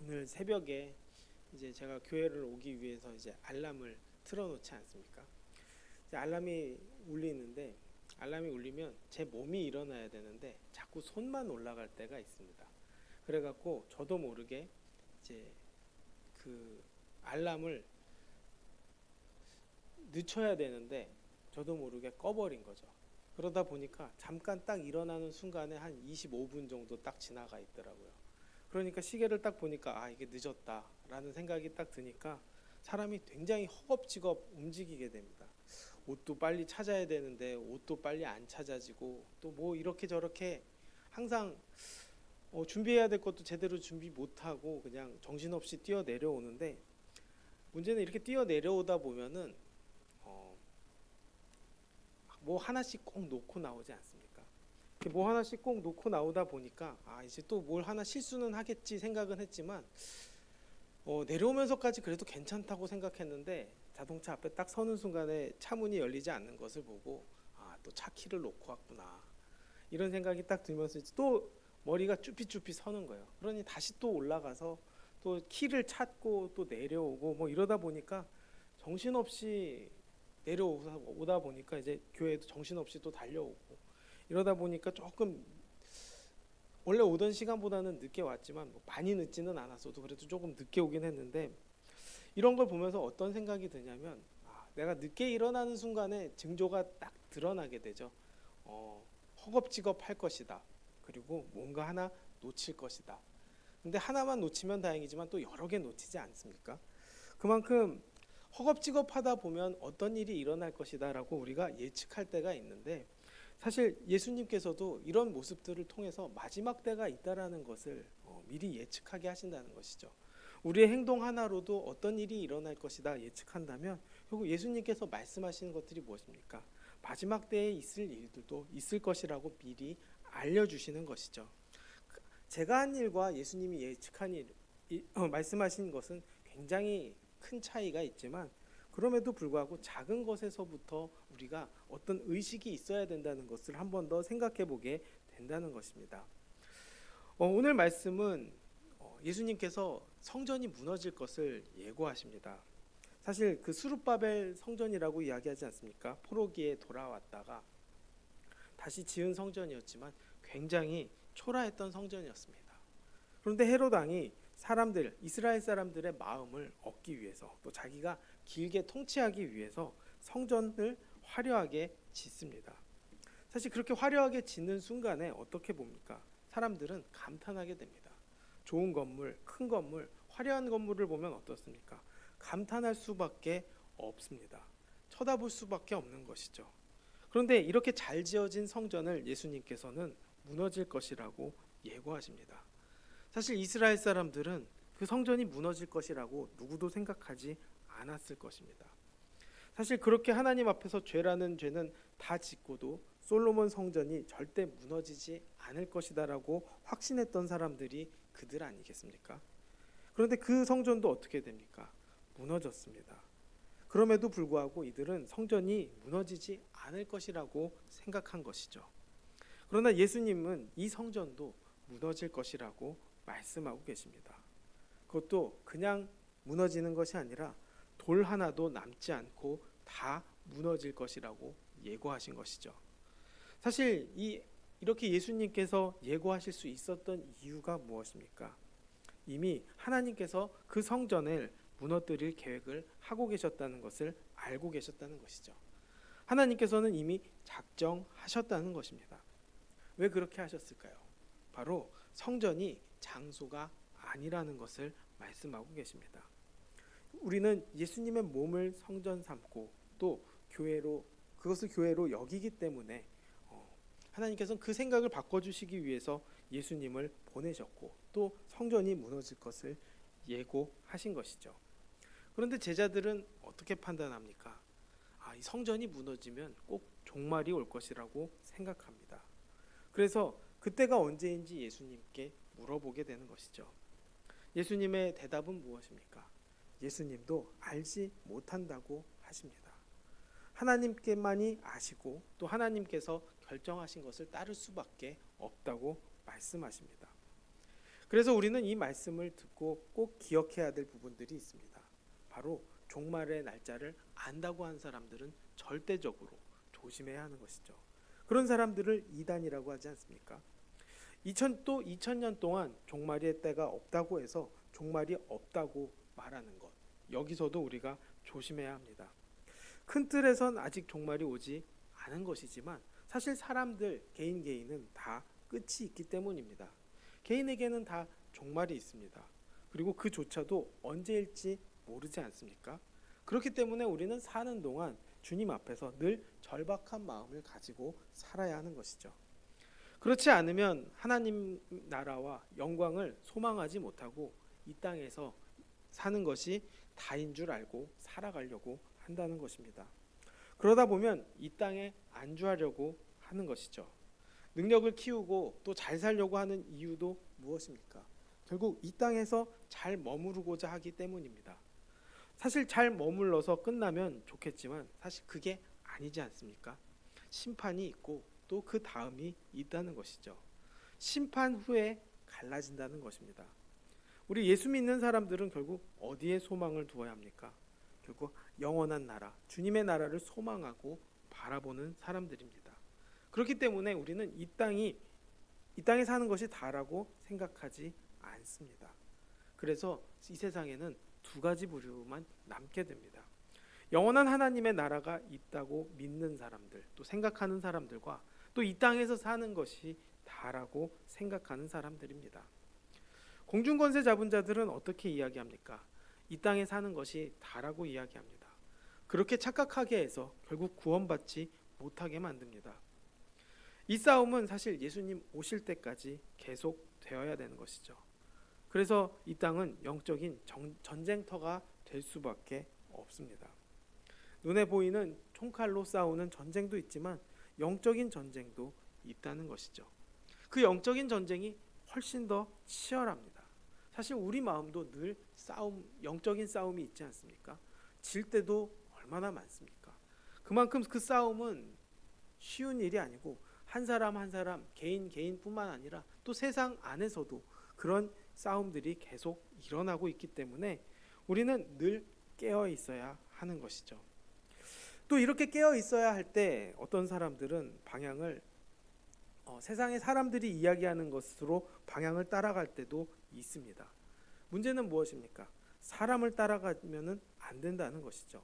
오늘 새벽에 이제 제가 교회를 오기 위해서 이제 알람을 틀어놓지 않습니까? 이제 알람이 울리는데 알람이 울리면 제 몸이 일어나야 되는데 자꾸 손만 올라갈 때가 있습니다. 그래갖고 저도 모르게 이제 그 알람을 늦춰야 되는데 저도 모르게 꺼버린 거죠. 그러다 보니까 잠깐 딱 일어나는 순간에 한 25분 정도 딱 지나가 있더라고요. 그러니까 시계를 딱 보니까 이게 늦었다라는 생각이 딱 드니까 사람이 굉장히 허겁지겁 움직이게 됩니다. 옷도 빨리 찾아야 되는데 옷도 빨리 안 찾아지고 또 뭐 이렇게 저렇게 항상 준비해야 될 것도 제대로 준비 못하고 그냥 정신없이 뛰어 내려오는데, 문제는 이렇게 뛰어 내려오다 보면은 뭐 하나씩 꼭 놓고 나오지 않습니까? 뭐 하나씩 꼭 놓고 나오다 보니까 이제 또 뭘 하나 실수는 하겠지 생각은 했지만 내려오면서까지 그래도 괜찮다고 생각했는데 자동차 앞에 딱 서는 순간에 차 문이 열리지 않는 것을 보고 또 차 키를 놓고 왔구나 이런 생각이 딱 들면서 또 머리가 쭈삣쭈삣 서는 거예요. 그러니 다시 또 올라가서 또 키를 찾고 또 내려오고 뭐 이러다 보니까 정신없이 내려오다 보니까 이제 교회도 정신없이 또 달려오고 이러다 보니까 조금 원래 오던 시간보다는 늦게 왔지만 뭐 많이 늦지는 않았어도 그래도 조금 늦게 오긴 했는데, 이런 걸 보면서 어떤 생각이 드냐면 내가 늦게 일어나는 순간에 징조가 딱 드러나게 되죠. 허겁지겁 할 것이다. 그리고 뭔가 하나 놓칠 것이다. 근데 하나만 놓치면 다행이지만 또 여러 개 놓치지 않습니까? 그만큼 허겁지겁 하다 보면 어떤 일이 일어날 것이다 라고 우리가 예측할 때가 있는데, 사실 예수님께서도 이런 모습들을 통해서 마지막 때가 있다라는 것을 미리 예측하게 하신다는 것이죠. 우리의 행동 하나로도 어떤 일이 일어날 것이다 예측한다면 결국 예수님께서 말씀하시는 것들이 무엇입니까? 마지막 때에 있을 일들도 있을 것이라고 미리 알려주시는 것이죠. 제가 한 일과 예수님이 예측한 일, 말씀하신 것은 굉장히 큰 차이가 있지만 그럼에도 불구하고 작은 것에서부터 우리가 어떤 의식이 있어야 된다는 것을 한 번 더 생각해 보게 된다는 것입니다. 오늘 말씀은 예수님께서 성전이 무너질 것을 예고하십니다. 사실 그 수룹바벨 성전이라고 이야기하지 않습니까? 포로기에 돌아왔다가 다시 지은 성전이었지만 굉장히 초라했던 성전이었습니다. 그런데 헤롯 왕이 이스라엘 사람들의 마음을 얻기 위해서 또 자기가 길게 통치하기 위해서 성전을 화려하게 짓습니다. 사실 그렇게 화려하게 짓는 순간에 어떻게 봅니까? 사람들은 감탄하게 됩니다. 좋은 건물, 큰 건물, 화려한 건물을 보면 어떻습니까? 감탄할 수밖에 없습니다. 쳐다볼 수밖에 없는 것이죠. 그런데 이렇게 잘 지어진 성전을 예수님께서는 무너질 것이라고 예고하십니다. 사실 이스라엘 사람들은 그 성전이 무너질 것이라고 누구도 생각하지 않았을 것입니다. 사실 그렇게 하나님 앞에서 죄라는 죄는 다 짓고도 솔로몬 성전이 절대 무너지지 않을 것이다라고 확신했던 사람들이 그들 아니겠습니까? 그런데 그 성전도 어떻게 됩니까? 무너졌습니다. 그럼에도 불구하고 이들은 성전이 무너지지 않을 것이라고 생각한 것이죠. 그러나 예수님은 이 성전도 무너질 것이라고 말씀하고 계십니다. 그것도 그냥 무너지는 것이 아니라 돌 하나도 남지 않고 다 무너질 것이라고 예고하신 것이죠. 사실 이렇게 예수님께서 예고하실 수 있었던 이유가 무엇입니까? 이미 하나님께서 그 성전을 무너뜨릴 계획을 하고 계셨다는 것을 알고 계셨다는 것이죠. 하나님께서는 이미 작정하셨다는 것입니다. 왜 그렇게 하셨을까요? 바로 성전이 장소가 아니라는 것을 말씀하고 계십니다. 우리는 예수님의 몸을 성전 삼고 또 그것을 교회로 여기기 때문에 하나님께서는 그 생각을 바꿔주시기 위해서 예수님을 보내셨고 또 성전이 무너질 것을 예고하신 것이죠. 그런데 제자들은 어떻게 판단합니까? 이 성전이 무너지면 꼭 종말이 올 것이라고 생각합니다. 그래서 그때가 언제인지 예수님께 물어보게 되는 것이죠. 예수님의 대답은 무엇입니까? 예수님도 알지 못한다고 하십니다. 하나님께만이 아시고 또 하나님께서 결정하신 것을 따를 수밖에 없다고 말씀하십니다. 그래서 우리는 이 말씀을 듣고 꼭 기억해야 될 부분들이 있습니다. 바로 종말의 날짜를 안다고 한 사람들은 절대적으로 조심해야 하는 것이죠. 그런 사람들을 이단이라고 하지 않습니까? 2000년 동안 종말의 때가 없다고 해서 종말이 없다고 말하는 것, 여기서도 우리가 조심해야 합니다. 큰 틀에선 아직 종말이 오지 않은 것이지만 사실 사람들 개인은 다 끝이 있기 때문입니다. 개인에게는 다 종말이 있습니다. 그리고 그조차도 언제일지 모르지 않습니까? 그렇기 때문에 우리는 사는 동안 주님 앞에서 늘 절박한 마음을 가지고 살아야 하는 것이죠. 그렇지 않으면 하나님 나라와 영광을 소망하지 못하고 이 땅에서 사는 것이 다인 줄 알고 살아가려고 한다는 것입니다. 그러다 보면 이 땅에 안주하려고 하는 것이죠. 능력을 키우고 또 잘 살려고 하는 이유도 무엇입니까? 결국 이 땅에서 잘 머무르고자 하기 때문입니다. 사실 잘 머물러서 끝나면 좋겠지만 사실 그게 아니지 않습니까? 심판이 있고 또 그 다음이 있다는 것이죠. 심판 후에 갈라진다는 것입니다. 우리 예수 믿는 사람들은 결국 어디에 소망을 두어야 합니까? 결국 영원한 나라, 주님의 나라를 소망하고 바라보는 사람들입니다. 그렇기 때문에 우리는 이 땅에 사는 것이 다라고 생각하지 않습니다. 그래서 이 세상에는 두 가지 부류만 남게 됩니다. 영원한 하나님의 나라가 있다고 믿는 사람들, 또 생각하는 사람들과 또 이 땅에서 사는 것이 다라고 생각하는 사람들입니다. 공중권세 잡은 자들은 어떻게 이야기합니까? 이 땅에 사는 것이 다라고 이야기합니다. 그렇게 착각하게 해서 결국 구원받지 못하게 만듭니다. 이 싸움은 사실 예수님 오실 때까지 계속 되어야 되는 것이죠. 그래서 이 땅은 영적인 전쟁터가 될 수밖에 없습니다. 눈에 보이는 총칼로 싸우는 전쟁도 있지만 영적인 전쟁도 있다는 것이죠. 그 영적인 전쟁이 훨씬 더 치열합니다. 사실 우리 마음도 늘 영적인 싸움이 있지 않습니까? 질 때도 얼마나 많습니까? 그만큼 그 싸움은 쉬운 일이 아니고 한 사람 한 사람 개인뿐만 아니라 또 세상 안에서도 그런 싸움들이 계속 일어나고 있기 때문에 우리는 늘 깨어 있어야 하는 것이죠. 또 이렇게 깨어 있어야 할 때 어떤 사람들은 방향을 세상의 사람들이 이야기하는 것으로 방향을 따라갈 때도 있습니다. 문제는 무엇입니까? 사람을 따라가면은 안 된다는 것이죠.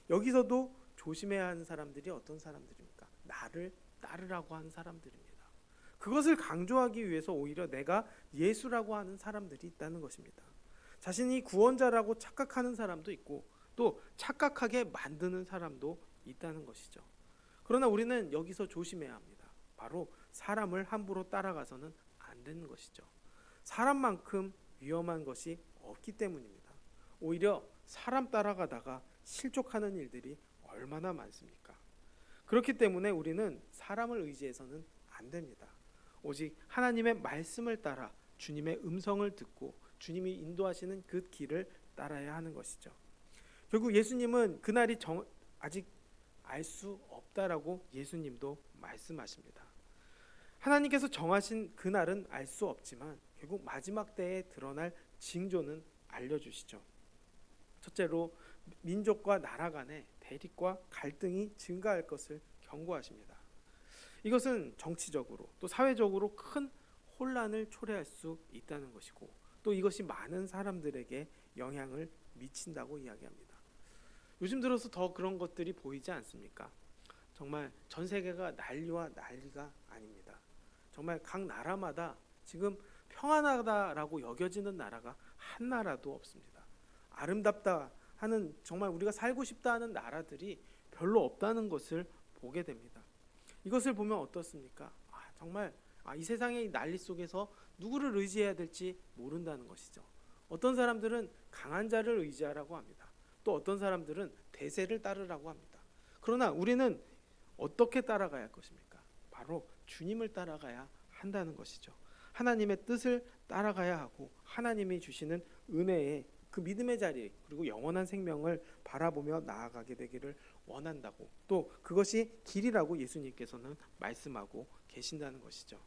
여기서도 조심해야 하는 사람들이 어떤 사람들입니까? 나를 따르라고 하는 사람들입니다. 그것을 강조하기 위해서 오히려 내가 예수라고 하는 사람들이 있다는 것입니다. 자신이 구원자라고 착각하는 사람도 있고 또 착각하게 만드는 사람도 있다는 것이죠. 그러나 우리는 여기서 조심해야 합니다. 바로 사람을 함부로 따라가서는 안 되는 것이죠. 사람만큼 위험한 것이 없기 때문입니다. 오히려 사람 따라가다가 실족하는 일들이 얼마나 많습니까? 그렇기 때문에 우리는 사람을 의지해서는 안 됩니다. 오직 하나님의 말씀을 따라 주님의 음성을 듣고 주님이 인도하시는 그 길을 따라야 하는 것이죠. 결국 예수님은 그날이 아직 알 수 없다라고 예수님도 말씀하십니다. 하나님께서 정하신 그날은 알 수 없지만 결국 마지막 때에 드러날 징조는 알려주시죠. 첫째로 민족과 나라 간의 대립과 갈등이 증가할 것을 경고하십니다. 이것은 정치적으로 또 사회적으로 큰 혼란을 초래할 수 있다는 것이고 또 이것이 많은 사람들에게 영향을 미친다고 이야기합니다. 요즘 들어서 더 그런 것들이 보이지 않습니까? 정말 전 세계가 난리와 난리가 아닙니다. 정말 각 나라마다 지금 평안하다라고 여겨지는 나라가 한 나라도 없습니다. 아름답다 하는 정말 우리가 살고 싶다 하는 나라들이 별로 없다는 것을 보게 됩니다. 이것을 보면 어떻습니까? 정말 이 세상의 난리 속에서 누구를 의지해야 될지 모른다는 것이죠. 어떤 사람들은 강한 자를 의지하라고 합니다. 또 어떤 사람들은 대세를 따르라고 합니다. 그러나 우리는 어떻게 따라가야 할 것입니까? 바로 주님을 따라가야 한다는 것이죠. 하나님의 뜻을 따라가야 하고 하나님이 주시는 은혜의 그 믿음의 자리 그리고 영원한 생명을 바라보며 나아가게 되기를 원한다고 또 그것이 길이라고 예수님께서는 말씀하고 계신다는 것이죠.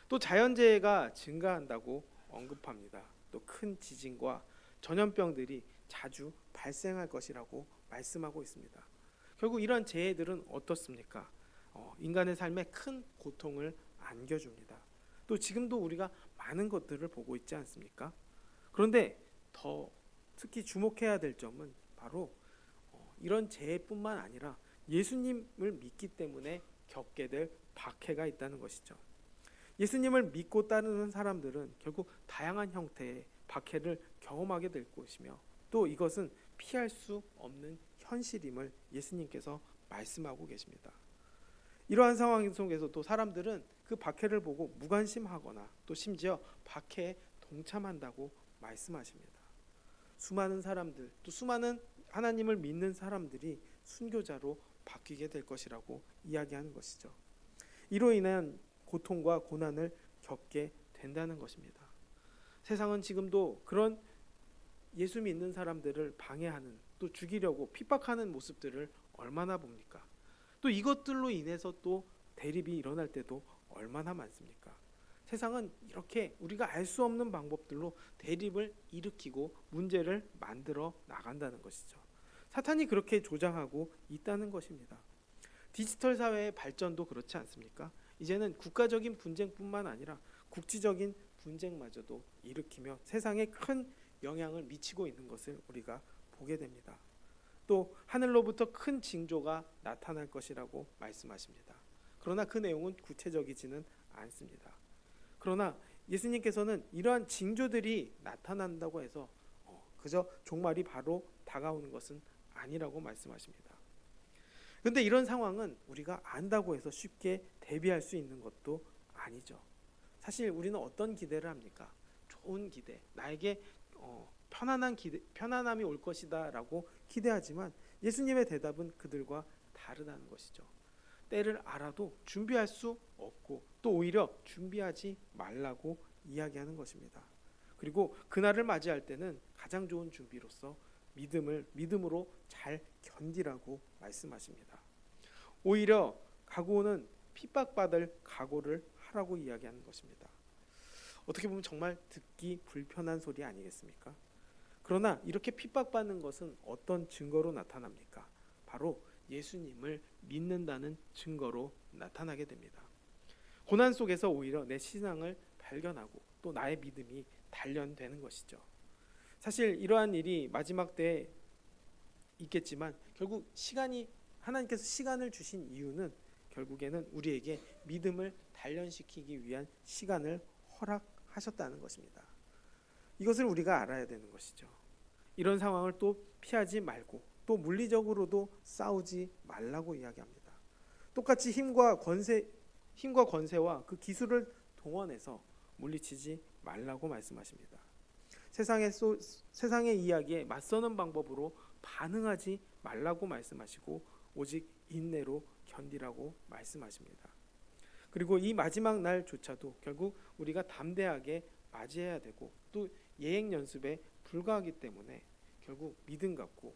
또 자연재해가 증가한다고 언급합니다. 또 큰 지진과 전염병들이 자주 발생할 것이라고 말씀하고 있습니다. 결국 이런 재해들은 어떻습니까? 인간의 삶에 큰 고통을 안겨줍니다. 또 지금도 우리가 많은 것들을 보고 있지 않습니까? 그런데 더 특히 주목해야 될 점은 바로 이런 재해뿐만 아니라 예수님을 믿기 때문에 겪게 될 박해가 있다는 것이죠. 예수님을 믿고 따르는 사람들은 결국 다양한 형태의 박해를 경험하게 될 것이며 또 이것은 피할 수 없는 현실임을 예수님께서 말씀하고 계십니다. 이러한 상황 속에서도 사람들은 그 박해를 보고 무관심하거나 또 심지어 박해에 동참한다고 말씀하십니다. 수많은 사람들, 또 수많은 하나님을 믿는 사람들이 순교자로 바뀌게 될 것이라고 이야기하는 것이죠. 이로 인한 고통과 고난을 겪게 된다는 것입니다. 세상은 지금도 그런 예수 믿는 사람들을 방해하는, 또 죽이려고 핍박하는 모습들을 얼마나 봅니까? 또 이것들로 인해서 또 대립이 일어날 때도 얼마나 많습니까? 세상은 이렇게 우리가 알 수 없는 방법들로 대립을 일으키고 문제를 만들어 나간다는 것이죠. 사탄이 그렇게 조장하고 있다는 것입니다. 디지털 사회의 발전도 그렇지 않습니까? 이제는 국가적인 분쟁뿐만 아니라 국지적인 분쟁마저도 일으키며 세상에 큰 영향을 미치고 있는 것을 우리가 보게 됩니다. 또 하늘로부터 큰 징조가 나타날 것이라고 말씀하십니다. 그러나 그 내용은 구체적이지는 않습니다. 그러나 예수님께서는 이러한 징조들이 나타난다고 해서 그저 종말이 바로 다가오는 것은 아니라고 말씀하십니다. 그런데 이런 상황은 우리가 안다고 해서 쉽게 대비할 수 있는 것도 아니죠. 사실 우리는 어떤 기대를 합니까? 좋은 기대, 나에게 편안함이 올 것이다라고 기대하지만 예수님의 대답은 그들과 다르다는 것이죠. 때를 알아도 준비할 수 없고 또 오히려 준비하지 말라고 이야기하는 것입니다. 그리고 그날을 맞이할 때는 가장 좋은 준비로서 믿음으로 잘 견디라고 말씀하십니다. 오히려 각오는 핍박받을 각오를 하라고 이야기하는 것입니다. 어떻게 보면 정말 듣기 불편한 소리 아니겠습니까? 그러나 이렇게 핍박받는 것은 어떤 증거로 나타납니까? 바로 예수님을 믿는다는 증거로 나타나게 됩니다. 고난 속에서 오히려 내 신앙을 발견하고 또 나의 믿음이 단련되는 것이죠. 사실 이러한 일이 마지막 때에 있겠지만 결국 하나님께서 시간을 주신 이유는 결국에는 우리에게 믿음을 단련시키기 위한 시간을 허락하셨다는 것입니다. 이것을 우리가 알아야 되는 것이죠. 이런 상황을 또 피하지 말고 또 물리적으로도 싸우지 말라고 이야기합니다. 똑같이 힘과 권세와 그 기술을 동원해서 물리치지 말라고 말씀하십니다. 세상의 이야기에 맞서는 방법으로 반응하지 말라고 말씀하시고 오직 인내로 견디라고 말씀하십니다. 그리고 이 마지막 날조차도 결국 우리가 담대하게 맞이해야 되고 또 예행 연습에 불과하기 때문에 결국 믿음 갖고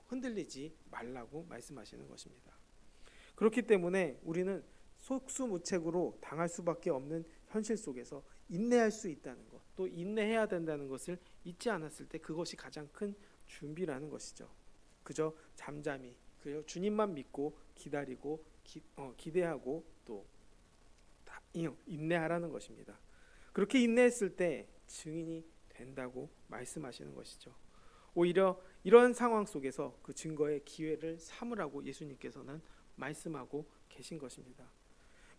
흔들리지 말라고 말씀하시는 것입니다. 그렇기 때문에 우리는 속수무책으로 당할 수밖에 없는 현실 속에서 인내할 수 있다는 것, 또 인내해야 된다는 것을 잊지 않았을 때 그것이 가장 큰 준비라는 것이죠. 그저 잠잠히 그저 주님만 믿고 기다리고 기대하고 또 인내하라는 것입니다. 그렇게 인내했을 때 증인이 된다고 말씀하시는 것이죠. 오히려 이런 상황 속에서 그 증거의 기회를 삼으라고 예수님께서는 말씀하고 계신 것입니다.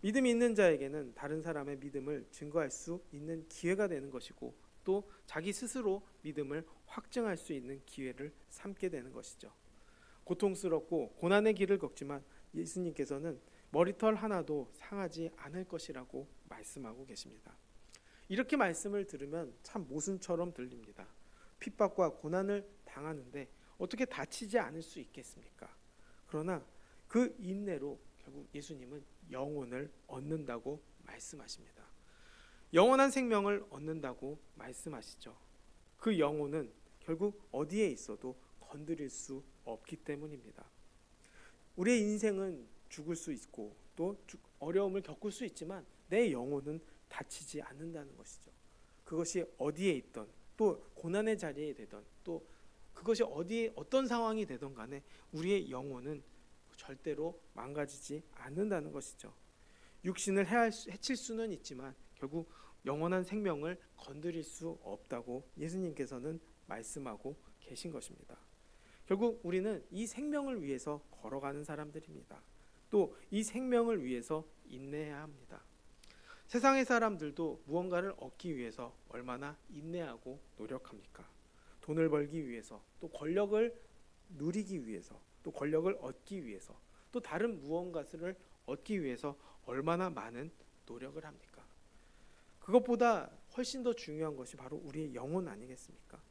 믿음이 있는 자에게는 다른 사람의 믿음을 증거할 수 있는 기회가 되는 것이고 또 자기 스스로 믿음을 확증할 수 있는 기회를 삼게 되는 것이죠. 고통스럽고 고난의 길을 걷지만 예수님께서는 머리털 하나도 상하지 않을 것이라고 말씀하고 계십니다. 이렇게 말씀을 들으면 참 모순처럼 들립니다. 핍박과 고난을 당하는데 어떻게 다치지 않을 수 있겠습니까? 그러나 그 인내로 결국 예수님은 영혼을 얻는다고 말씀하십니다. 영원한 생명을 얻는다고 말씀하시죠. 그 영혼은 결국 어디에 있어도 건드릴 수 없기 때문입니다. 우리의 인생은 죽을 수 있고 또 어려움을 겪을 수 있지만 내 영혼은 다치지 않는다는 것이죠. 그것이 어디에 있던, 또 고난의 자리에 되던, 또 그것이 어디에 어떤 상황이 되던 간에 우리의 영혼은 절대로 망가지지 않는다는 것이죠. 육신을 해칠 수는 있지만 결국 영원한 생명을 건드릴 수 없다고 예수님께서는 말씀하고 계신 것입니다. 결국 우리는 이 생명을 위해서 걸어가는 사람들입니다. 또 이 생명을 위해서 인내해야 합니다. 세상의 사람들도 무언가를 얻기 위해서 얼마나 인내하고 노력합니까? 돈을 벌기 위해서, 또 권력을 누리기 위해서, 또 권력을 얻기 위해서, 또 다른 무언가를 얻기 위해서 얼마나 많은 노력을 합니까? 그것보다 훨씬 더 중요한 것이 바로 우리의 영혼 아니겠습니까?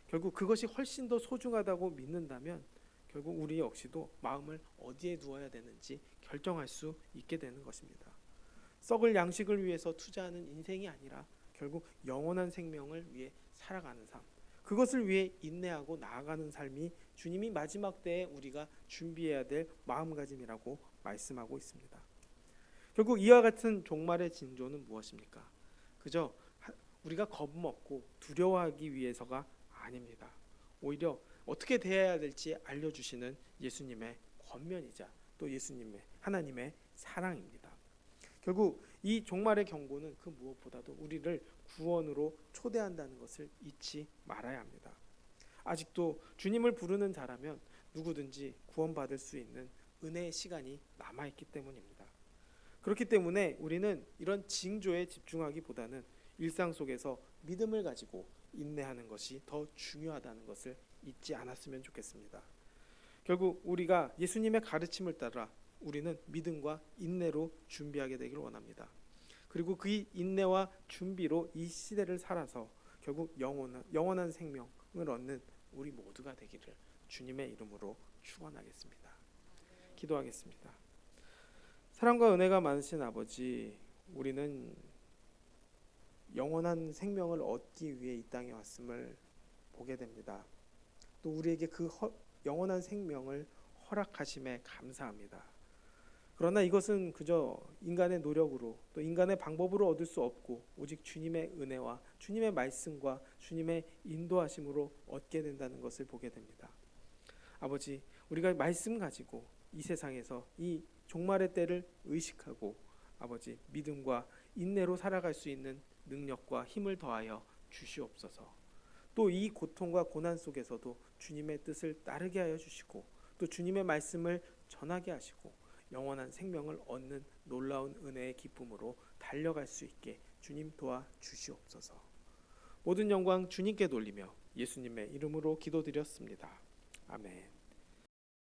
결국 그것이 훨씬 더 소중하다고 믿는다면 결국 우리 역시도 마음을 어디에 두어야 되는지 결정할 수 있게 되는 것입니다. 썩을 양식을 위해서 투자하는 인생이 아니라 결국 영원한 생명을 위해 살아가는 삶, 그것을 위해 인내하고 나아가는 삶이 주님이 마지막 때에 우리가 준비해야 될 마음가짐이라고 말씀하고 있습니다. 결국 이와 같은 종말의 징조는 무엇입니까? 그저 우리가 겁먹고 두려워하기 위해서가 아닙니다. 오히려 어떻게 대해야 될지 알려주시는 예수님의 권면이자 또 예수님의 하나님의 사랑입니다. 결국 이 종말의 경고는 그 무엇보다도 우리를 구원으로 초대한다는 것을 잊지 말아야 합니다. 아직도 주님을 부르는 자라면 누구든지 구원받을 수 있는 은혜의 시간이 남아있기 때문입니다. 그렇기 때문에 우리는 이런 징조에 집중하기보다는 일상 속에서 믿음을 가지고 인내하는 것이 더 중요하다는 것을 잊지 않았으면 좋겠습니다. 결국 우리가 예수님의 가르침을 따라 우리는 믿음과 인내로 준비하게 되기를 원합니다. 그리고 그 인내와 준비로 이 시대를 살아서 결국 영원한 생명을 얻는 우리 모두가 되기를 주님의 이름으로 축원하겠습니다. 기도하겠습니다. 사랑과 은혜가 많으신 아버지, 우리는 영원한 생명을 얻기 위해 이 땅에 왔음을 보게 됩니다. 또 우리에게 그 영원한 생명을 허락하심에 감사합니다. 그러나 이것은 그저 인간의 노력으로 또 인간의 방법으로 얻을 수 없고 오직 주님의 은혜와 주님의 말씀과 주님의 인도하심으로 얻게 된다는 것을 보게 됩니다. 아버지, 우리가 말씀 가지고 이 세상에서 이 종말의 때를 의식하고 아버지 믿음과 인내로 살아갈 수 있는 능력과 힘을 더하여 주시옵소서. 또 이 고통과 고난 속에서도 주님의 뜻을 따르게 하여 주시고 또 주님의 말씀을 전하게 하시고 영원한 생명을 얻는 놀라운 은혜의 기쁨으로 달려갈 수 있게 주님 도와 주시옵소서. 모든 영광 주님께 돌리며 예수님의 이름으로 기도드렸습니다. 아멘.